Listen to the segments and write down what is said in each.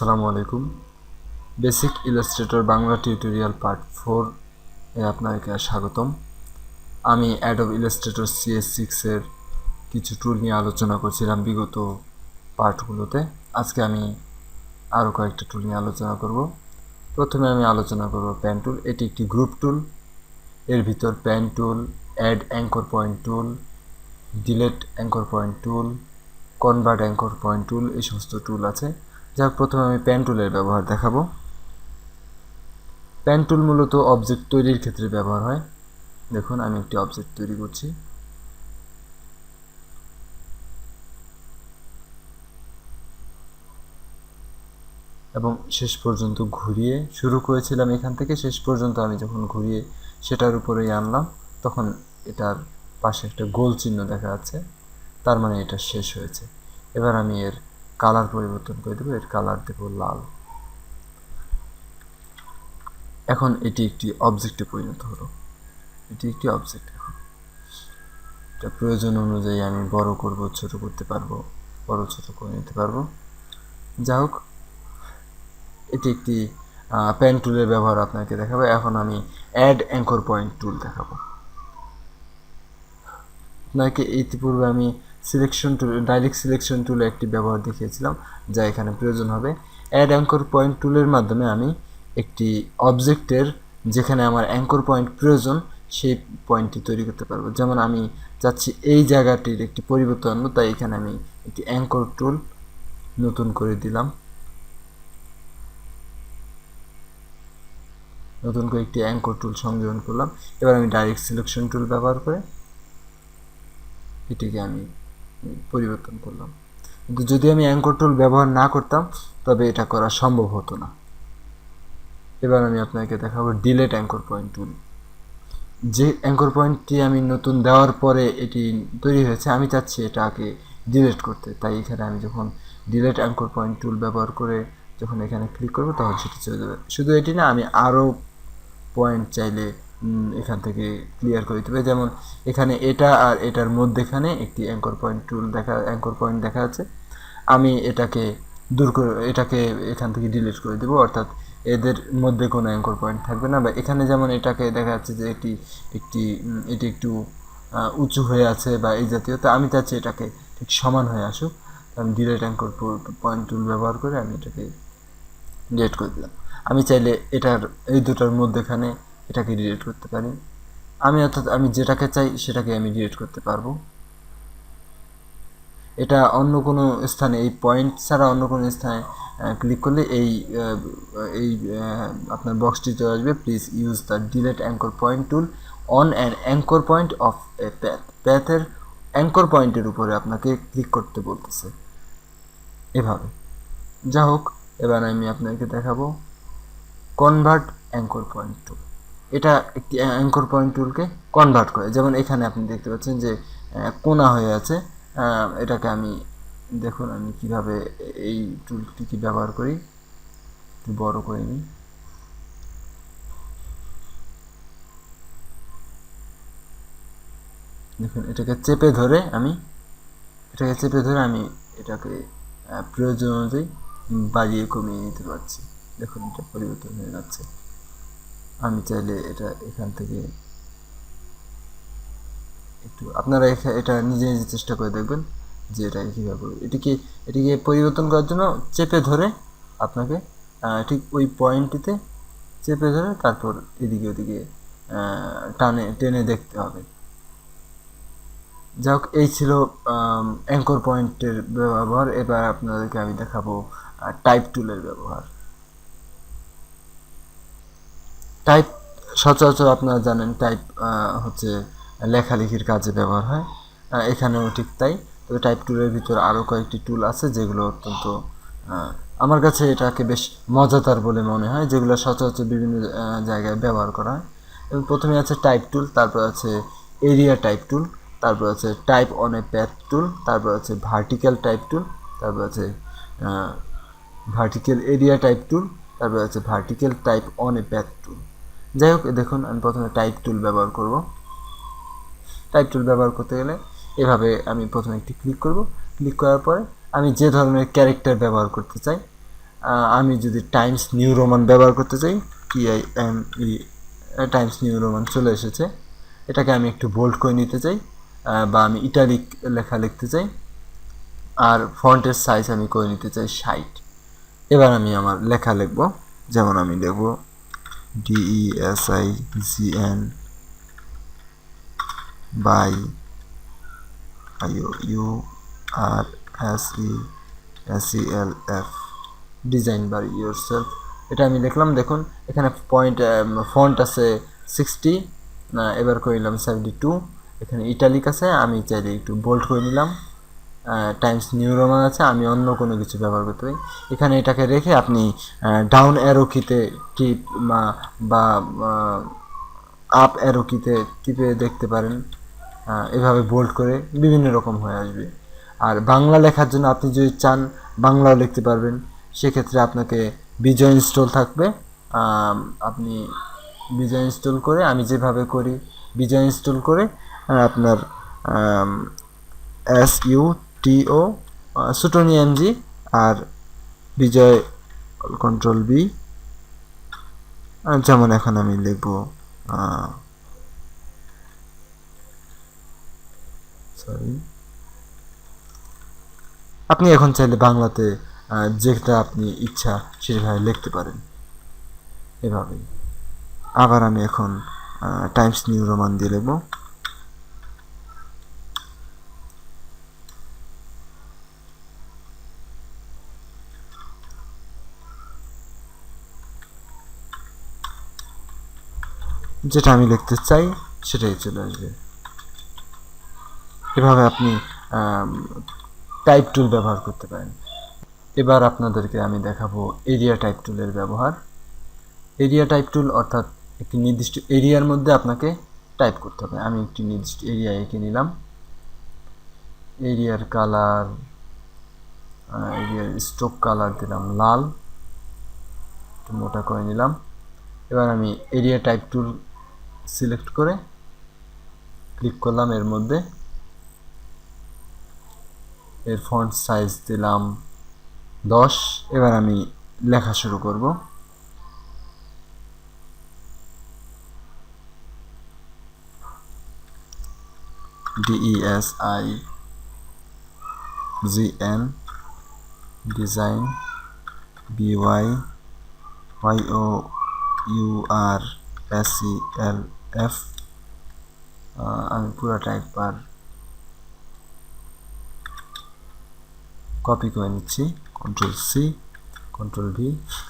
আসসালামু আলাইকুম। Basic Illustrator Bangla tutorial part 4 এ আপনাকে স্বাগতম। আমি অ্যাডোব ইলাস্ট্রেটর CS6 এর কিছু টুল নিয়ে আলোচনা করছিলাম বিগত পার্টগুলোতে। আজকে আমি আরও কয়েকটা টুল নিয়ে আলোচনা করব। প্রথমে আমি আলোচনা করব পেন টুল। এটি একটি গ্রুপ টুল। এর ভিতর pen tool, add anchor point tool, delete anchor point tool, convert anchor point tool, এই সমস্ত টুল আছে। যাক, প্রথমে আমি পেন টুলের ব্যবহার দেখাবো। পেন টুল মূলত অবজেক্ট তৈরির ক্ষেত্রে ব্যবহার হয়। দেখুন, আমি একটি অবজেক্ট তৈরি করছি। এবং শেষ পর্যন্ত ঘুরিয়ে শুরু করেছিলাম এখান থেকে, শেষ পর্যন্ত আমি যখন ঘুরিয়ে সেটার উপরেই আনলাম, তখন এটার পাশে একটা গোল চিহ্ন দেখা যাচ্ছে, তার মানে এটা শেষ হয়েছে। এবার আমি এর কালার পরিবর্তন করে দেবো, এর কালার দেবো লাল। এখন এটি একটি অবজেক্টে পরিণত হলো। এটি একটি অবজেক্ট। এখন এটা প্রয়োজন অনুযায়ী আমি বড় করব, ছোট করতে পারবো, বড় ছোট করে নিতে পারবো। যা হোক, এটি একটি পেন টুলের ব্যবহার আপনাকে দেখাবো। এখন আমি অ্যাড অ্যাঙ্কর পয়েন্ট টুল দেখাবো আপনাকে। ইতিপূর্বে আমি সিলেকশন টুল, ডাইরেক্ট সিলেকশন টুলে একটি ব্যবহার দেখিয়েছিলাম, যা এখানে প্রয়োজন হবে। অ্যাড অ্যাঙ্কর পয়েন্ট টুলের মাধ্যমে আমি একটি অবজেক্টের যেখানে আমার অ্যাঙ্কর পয়েন্ট প্রয়োজন সেই পয়েন্টটি তৈরি করতে পারবো। যেমন আমি চাচ্ছি এই জায়গাটির একটি পরিবর্তন আনবো, তাই এখানে আমি একটি অ্যাঙ্কর টুল নতুন করে দিলাম। নতুন করে একটি অ্যাঙ্কর টুল সংযোজন করলাম। এবার আমি ডাইরেক্ট সিলেকশন টুল ব্যবহার করে এটিকে আমি পরিবর্তন করলাম। কিন্তু যদি আমি অ্যাঙ্কর টুল ব্যবহার না করতাম, তবে এটা করা সম্ভব হতো না। এবার আমি আপনাকে দেখাবো ডিলেট অ্যাঙ্কর পয়েন্ট টুল। যে অ্যাঙ্কর পয়েন্টটি আমি নতুন দেওয়ার পরে এটি তৈরি হয়েছে, আমি চাচ্ছি এটাকে ডিলেট করতে, তাই এখানে আমি যখন ডিলেট অ্যাঙ্কর পয়েন্ট টুল ব্যবহার করে যখন এখানে ক্লিক করবো, তখন সেটি চলে যাবে। শুধু এটি না, আমি আরও পয়েন্ট চাইলে এখান থেকে ক্লিয়ার করে দিতে হবে। যেমন এখানে এটা আর এটার মধ্যেখানে একটি অ্যাঙ্কর পয়েন্ট দেখা যাচ্ছে। আমি এটাকে দূর করে এটাকে এখান থেকে ডিলিট করে দেবো, অর্থাৎ এদের মধ্যে কোনো অ্যাঙ্কর পয়েন্ট থাকবে না। বা এখানে যেমন এটাকে দেখা যাচ্ছে যে এটি একটু উঁচু হয়ে আছে বা এই জাতীয়, তো আমি চাচ্ছি এটাকে ঠিক সমান হয়ে আসুক। আমি ডিলেট অ্যাঙ্কর পয়েন্ট টুল ব্যবহার করে আমি এটাকে ডিলিট করে দিলাম। আমি চাইলে এটার এই দুটার মধ্যেখানে এটাকে ডিলিট করতে পারি। অর্থাৎ আমি যেটাকে চাই সেটাকে আমি ডিলিট করতে পারবো। এটা অন্য কোনো স্থানে, এই পয়েন্ট ছাড়া অন্য কোনো স্থানে ক্লিক করলে এই আপনার বক্সটি চলে আসবে। Please use the delete anchor point tool on an anchor point of a path. প্যাথের অ্যাঙ্কর পয়েন্টের উপরে আপনাকে ক্লিক করতে বলতেছে এভাবে। যা হোক, এবার আমি আপনাকে দেখাবো কনভার্ট অ্যাঙ্কর পয়েন্ট টুল। এটা একটি অ্যাঙ্কর পয়েন্ট টুলকে কনভার্ট করে। যেমন এখানে আপনি দেখতে পাচ্ছেন যে কোণা হয়ে আছে। এটাকে আমি দেখুন আমি কিভাবে এই টুলটিকে ব্যবহার করি। একটু বড় করে নিই। দেখুন, এটাকে চেপে ধরে আমি এটাকে প্রয়োজন অনুযায়ী বাড়িয়ে কমিয়ে নিতে পারছি। দেখুন, এটা পরিবর্তন হয়ে যাচ্ছে। আমি চাইলে এটা এখান থেকে একটু আপনারা এটা নিজে নিজে চেষ্টা করে দেখবেন যে এটা কীভাবে করবে। এটিকে পরিবর্তন করার জন্য চেপে ধরে আপনাকে ঠিক ওই পয়েন্টটিতে চেপে ধরে তারপর এদিকে ওদিকে টেনে দেখতে হবে। যাই হোক, এই ছিল অ্যাঙ্কর পয়েন্টের ব্যবহার। এবার আপনাদেরকে আমি দেখাবো টাইপ টুলের ব্যবহার। টাইপ সচরাচর আপনারা জানেন, টাইপ হচ্ছে লেখালেখির কাজে ব্যবহার হয়। এখানেও ঠিক তাই। তবে টাইপ টুলের ভিতর আরও কয়েকটি টুল আছে যেগুলো অত্যন্ত আমার কাছে এটাকে বেশ মজাদার বলে মনে হয়, যেগুলো সচরাচর বিভিন্ন জায়গায় ব্যবহার করা হয়। এবং প্রথমে আছে টাইপ টুল, তারপর আছে এরিয়া টাইপ টুল, তারপর আছে টাইপ অন এ প্যাথ টুল, তারপর আছে ভার্টিক্যাল টাইপ টুল, তারপর আছে ভার্টিক্যাল এরিয়া টাইপ টুল, তারপর আছে vertical type on a path tool. যাই হোক, দেখুন আমি প্রথমে টাইপ টুল ব্যবহার করব। টাইপ টুল ব্যবহার করতে গেলে এভাবে আমি প্রথমে একটি ক্লিক করব। ক্লিক করার পরে আমি যে ধরনের ক্যারেক্টার ব্যবহার করতে চাই আমি যদি টাইমস নিউ রোমান ব্যবহার করতে চাই, TIME টাইমস নিউ রোমান চলে এসেছে। এটাকে আমি একটু বোল্ড করে নিতে চাই, বা আমি ইটালিক লেখা লিখতে চাই, আর ফন্টের সাইজ আমি করে নিতে চাই 60। এবার আমি আমার লেখা লিখব, যেমন আমি লিখব DESIGN by URSELF design by yourself. এটা আমি লিখলাম। দেখুন এখানে ফন্ট আছে 60, এবার করে নিলাম 72। এখানে ইটালিক আছে, আমি চাইলে একটু বোল্ড করে নিলাম। টাইমস নিউ রোমান আছে, আমি অন্য কোনো কিছু ব্যবহার করতে পারি। এখানে এটাকে রেখে আপনি ডাউন অ্যারো কিতে টিপ বা আপ অ্যারো কিতে টিপে দেখতে পারেন। এভাবে বোল্ড করে বিভিন্ন রকম হয়ে আসবে। আর বাংলা লেখার জন্য আপনি যদি চান বাংলাও লিখতে পারবেন, সেক্ষেত্রে আপনাকে বিজয় ইনস্টল থাকবে। আপনি বিজয় ইনস্টল করে, আমি যেভাবে করি, বিজয় ইনস্টল করে আপনার SUTO সুটনি MG আর বিজয় কন্ট্রোল B, যেমন এখন আমি লিখব আপনি এখন চাইলে বাংলাতে যেটা আপনি ইচ্ছা সেভাবে লিখতে পারেন এভাবেই। আবার আমি এখন টাইমস নিউ রোমান দিয়ে লিখব। যেটা আমি লিখতে চাই সেটাই চলে আসবে। এভাবে আপনি টাইপ টুল ব্যবহার করতে পারেন। এবার আপনাদেরকে আমি দেখাবো এরিয়া টাইপ টুলের ব্যবহার। এরিয়া টাইপ টুল অর্থাৎ একটি নির্দিষ্ট এরিয়ার মধ্যে আপনাকে টাইপ করতে হবে। আমি একটি নির্দিষ্ট এরিয়া এঁকে নিলাম। এরিয়ার কালার, এরিয়ার স্ট্রোক কালার দিলাম লাল, একটু মোটা করে নিলাম। এবার আমি এরিয়া টাইপ টুল সিলেক্ট করে ক্লিক করলাম এর মধ্যে। এর ফন্ট সাইজ দিলাম 10। এবার আমি লেখা শুরু করব। DESIGN design BYYOURSELF। আমি পুরাটা একবার কপি করে নিচ্ছি, Ctrl+C Ctrl+V।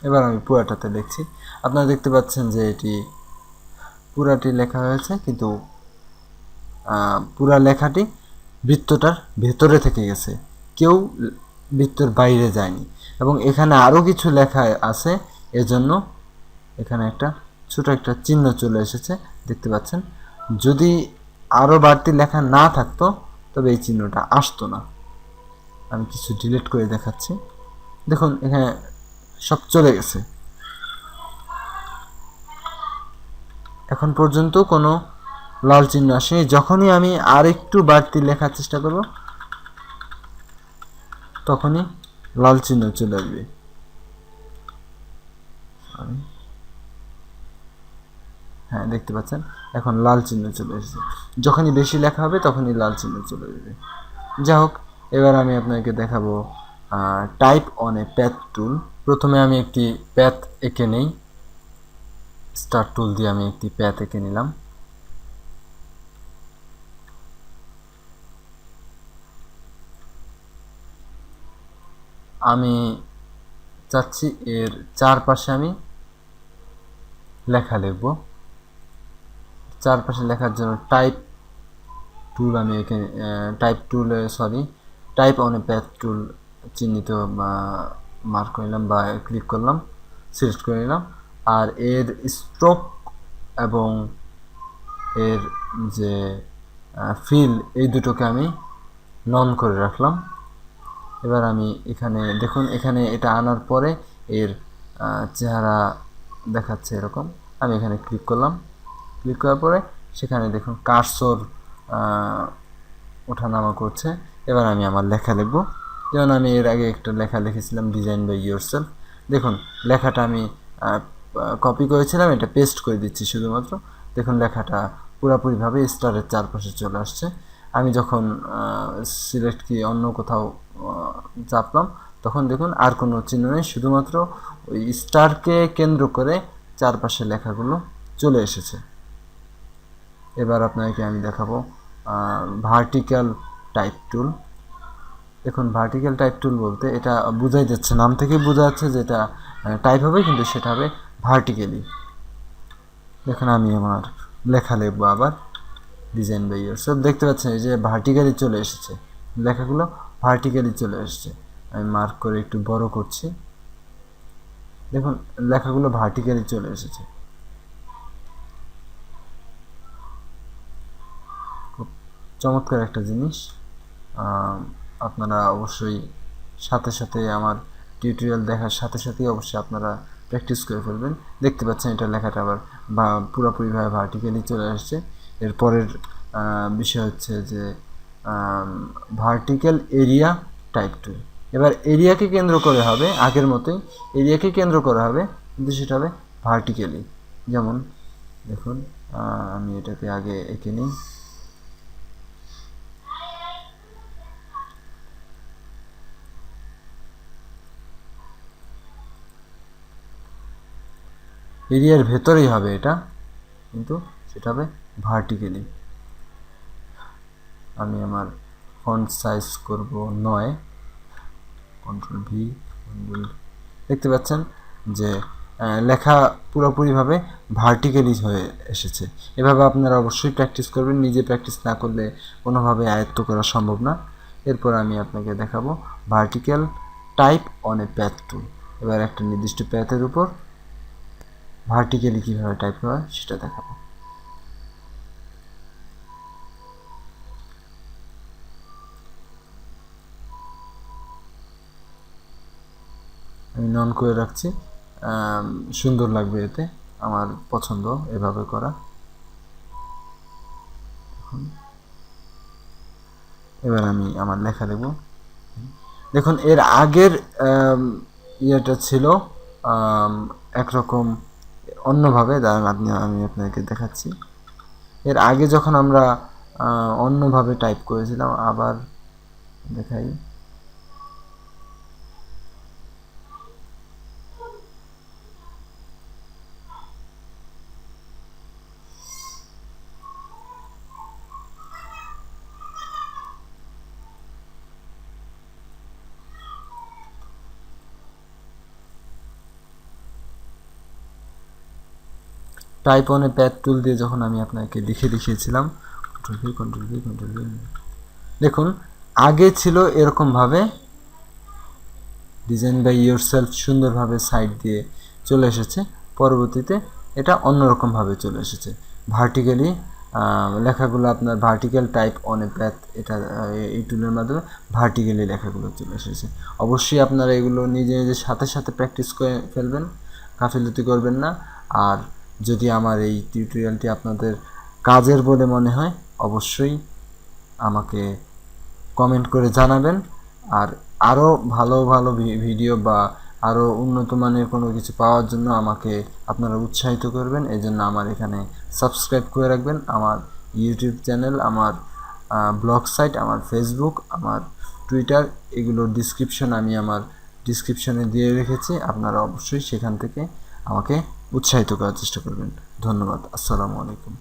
এবার আমি পুরাটাতে লিখছি। আপনারা দেখতে পাচ্ছেন যে এটি পুরাটি লেখা হয়েছে, কিন্তু পুরা লেখাটি বৃত্তটার ভেতরে থেকে গেছে, কেউ বৃত্তের বাইরে যায়নি। এবং এখানে আরও কিছু লেখা আছে, এজন্য এখানে একটা ছোট একটা চিহ্ন চলে এসেছে, দেখতে পাচ্ছেন। যদি আরও বাড়তি লেখা না থাকতো তবে এই চিহ্নটা আসতো না। আমি কিছু ডিলিট করে দেখাচ্ছি। দেখুন এখানে সব চলে গেছে। এখন পর্যন্ত কোনো লাল চিহ্ন আসেনি। যখনই আমি আর একটু বাড়তি লেখার চেষ্টা করব তখনই লাল চিহ্ন চলে আসবে। হ্যাঁ, দেখতে পাচ্ছেন এখন লাল চিহ্ন চলে এসেছে। যখনই বেশি লেখা হবে তখনই লাল চিহ্ন চলে আসবে। যাই হোক, এবার আমি আপনাকে দেখাবো টাইপ অন এ প্যাথ টুল। প্রথমে আমি একটি প্যাথ এঁকে নেই। স্টার টুল দিয়ে আমি একটি প্যাথ এঁকে নিলাম। আমি চাচ্ছি এর চারপাশে আমি লেখা লিখব। চারপাশে লেখার জন্য টাইপ টুল আমি এখানে টাইপ অন এ প্যাথ টুল চিহ্নিত মার্ক করে নিলাম বা ক্লিক করলাম, সিলেক্ট করে নিলাম। আর এর স্ট্রোক এবং এর যে ফিল, এই দুটোকে আমি নন করে রাখলাম। এবার আমি এখানে দেখুন, এখানে এটা আনার পরে এর চেহারা দেখাচ্ছে এরকম। আমি এখানে ক্লিক করলাম। ক্লিক করার পরে সেখানে দেখুন কার্সর ওঠানামা করছে। এবার আমি আমার লেখা লিখব। যেমন আমি এর আগে একটা লেখা লিখেছিলাম ডিজাইন বাই ইয়োরসেলফ। দেখুন লেখাটা আমি কপি করেছিলাম, এটা পেস্ট করে দিচ্ছি শুধুমাত্র। দেখুন লেখাটা পুরোপুরিভাবে স্টারের চারপাশে চলে আসছে। আমি যখন সিলেক্ট কি অন্য কোথাও চাপলাম তখন দেখুন আর কোনো চিহ্ন নেই, শুধুমাত্র ওই স্টারকে কেন্দ্র করে চারপাশে লেখাগুলো চলে এসেছে। এবার আপনাকে আমি দেখাবো ভার্টিক্যাল টাইপ টুল। দেখুন ভার্টিক্যাল টাইপ টুল বলতে এটা বোঝাই যাচ্ছে, নাম থেকেই বোঝা যাচ্ছে যে এটা টাইপ হবে, কিন্তু সেটা হবে ভার্টিক্যালি। দেখুন আমি আমার লেখা লিখবো আবার ডিজাইন বাই ইয়োরসেলফ। দেখতে পাচ্ছেন এই যে ভার্টিক্যালি চলে এসেছে, লেখাগুলো ভার্টিক্যালি চলে এসেছে। আমি মার্ক করে একটু বড় করছি, দেখুন লেখাগুলো ভার্টিক্যালি চলে এসেছে। খুব চমৎকার একটা জিনিস। আপনারা অবশ্যই সাথে সাথে আমার টিউটোরিয়াল দেখার সাথে সাথেই অবশ্যই আপনারা প্র্যাকটিস করে ফেলবেন। দেখতে পাচ্ছেন এটা লেখাটা আবার বা পুরোপুরিভাবে ভার্টিক্যালি চলে আসছে। এরপরের বিষয় হচ্ছে যে ভার্টিক্যাল এরিয়া টাইপ টু। এবার এরিয়াকে কেন্দ্র করে হবে আগের মতোই, এরিয়াকে কেন্দ্র করা হবে, কিন্তু সেটা হবে ভার্টিক্যালি। যেমন দেখুন আমি এটাকে আগে এঁকে নিই। এরিয়ার ভেতরেই হবে এটা, কিন্তু সেটা হবে ভার্টিক্যালি। আমি আমার ফন্ট সাইজ করব 9, কন্ট্রোল ভি, দেখতে পাচ্ছেন যে লেখা পুরোপুরিভাবে ভার্টিক্যালি হয়ে এসেছে। এভাবে আপনারা অবশ্যই প্র্যাকটিস করবেন, নিজে প্র্যাকটিস না করলে কোনোভাবে আয়ত্ত করা সম্ভব না। এরপর আমি আপনাকে দেখাবো vertical type on a path tool. এবার একটা নির্দিষ্ট প্যাথের উপর ভার্টিক্যালি কীভাবে টাইপ করা হয় সেটা দেখাবো। আমি নন করে রাখছি, সুন্দর লাগবে এতে, আমার পছন্দ এভাবে করা। এবার আমি আমার লেখা দেব। দেখুন এর আগের ইয়েটা ছিল একরকম, অন্যভাবে আমি আপনাকে দেখাচ্ছি। এর আগে যখন আমরা অন্যভাবে টাইপ করেছিলাম, আবার দেখাই। টাইপ অন এ প্যাথ টুল দিয়ে যখন আমি আপনাকে লিখে দেখিয়েছিলাম, control V, control V, control V, দেখুন আগে ছিল এরকমভাবে ডিজাইন বাই ইয়োরসেলফ সুন্দরভাবে সাইড দিয়ে চলে এসেছে, পরবর্তীতে এটা অন্যরকমভাবে চলে এসেছে ভার্টিক্যালি। লেখাগুলো আপনার vertical type on a path, এটা এই টুলের মাধ্যমে ভার্টিক্যালি লেখাগুলো চলে এসেছে। অবশ্যই আপনারা এগুলো নিজে নিজের সাথে সাথে প্র্যাকটিস করে ফেলবেন, গাফিলতি করবেন না। আর যদি আমার এই টিউটোরিয়ালটি আপনাদের কাজের বলে মনে হয় অবশ্যই আমাকে কমেন্ট করে জানাবেন। আর আরও ভালো ভালো ভিডিও বা আরও উন্নত মানের কোনো কিছু পাওয়ার জন্য আমাকে আপনারা উৎসাহিত করবেন। এই জন্য আমার এখানে সাবস্ক্রাইব করে রাখবেন আমার ইউটিউব চ্যানেল, আমার ব্লগ সাইট, আমার ফেসবুক, আমার টুইটার, এগুলোর ডিসক্রিপশন আমি আমার ডিসক্রিপশনে দিয়ে রেখেছি। আপনারা অবশ্যই সেখান থেকে আমাকে উৎসাহিত করার চেষ্টা করবেন। ধন্যবাদ। আসসালামু আলাইকুম।